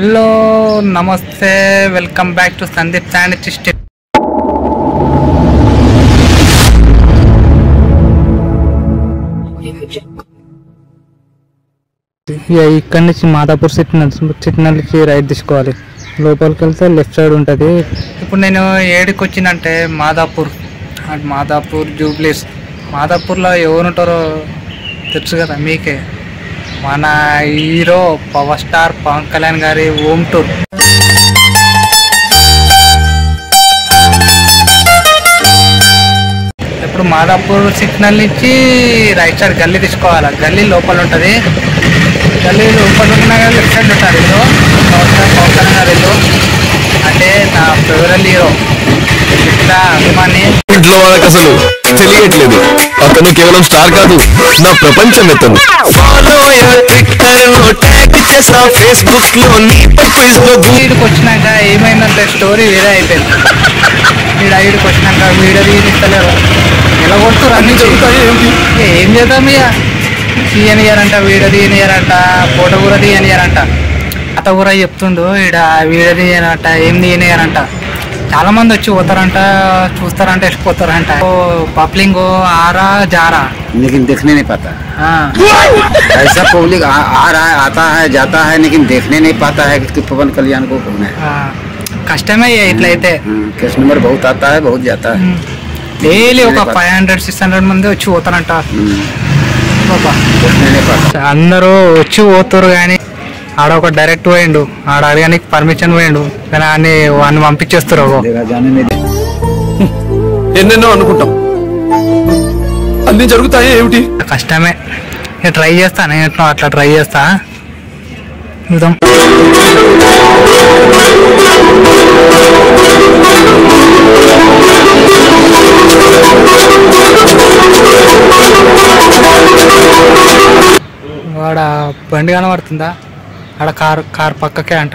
Hello నమస్తే, welcome back to Sandeep శాండిస్ట్. ఇక్కడ నుంచి మాదాపూర్ సిగ్నల్కి రైట్ తీసుకోవాలి. లోపలికి వెళ్తే లెఫ్ట్ సైడ్ ఉంటుంది. ఇప్పుడు నేను ఏడికి వచ్చినంటే మాదాపూర్ జూబ్లీస్. మాదాపూర్లో ఎవరు ఉంటారో తెలుసు కదా మీకే, మన hero power star Pawan Kalyan గారి హోమ్ టూర్. ఇప్పుడు మాదాపూర్ సిగ్నల్ నుంచి రైట్ సైడ్ గల్లీ తీసుకోవాలి. గల్లీ లోపల ఉంటుంది. గల్లీ లోపల ఉన్నా కానీ లెఫ్ట్ సైడ్ ఉంటారు ఇల్లు. పవర్ స్టార్ పవన్ కళ్యాణ్ గారి ఇల్లు అంటే నా ఫేవరెట్ హీరో, ఇట్లా అభిమాని. ఇంట్లో వాళ్ళకి అసలు తెలియట్లేదు, అతను కేవలం స్టార్ కాదు, నా ప్రపంచం ఎత్తను. వీడికి వచ్చినాక ఏమైందంటే స్టోరీ వేరే అయిపోయింది. వీడికి వచ్చినాక వీడియో తీయనిస్తలేరు, ఎలా కొడుతురు అన్ని జరుగుతాయి. ఏం చేద్దాం ఇక, తీయనియారంట, వీడియో తీయనియారంట, ఫోటో కూడా తీయనియారంట. అత కూడా చెప్తుండు ఈడ వీడియో తీయనంట, ఏం తీయనియారంట. చాలా మంది వచ్చి పోతారంట, చూస్తారంట, వేసిపోతారంట. पब्लिक आ रहा जा रहा लेकिन देखने नहीं पाता। ऐसा पब्लिक आ रहा है, आता है, जाता है, लेकिन देखने नहीं पाता है कि पवन कल्याण को कौन है। కష్టమే ఇట్లయితే. कस्टमर बहुत आता है, बहुत जाता है. డైలీ ఒక 500-600 మంది వచ్చి పోతారంట. అందరూ వచ్చి పోతారు కానీ ఆడ ఒక డైరెక్ట్ పోయిండు, ఆడ అడగానికి పర్మిషన్ పోయిండు కానీ వాడిని పంపించేస్తారు. ఎన్నెన్నో అనుకుంటాం, అన్ని జరుగుతాయి ఏమిటి. కష్టమే. ట్రై చేస్తా, నేను అట్లా ట్రై చేస్తా. చూద్దాం. వాడ బండి కనబడుతుందా? ఆడ కార్ పక్కకే అంట.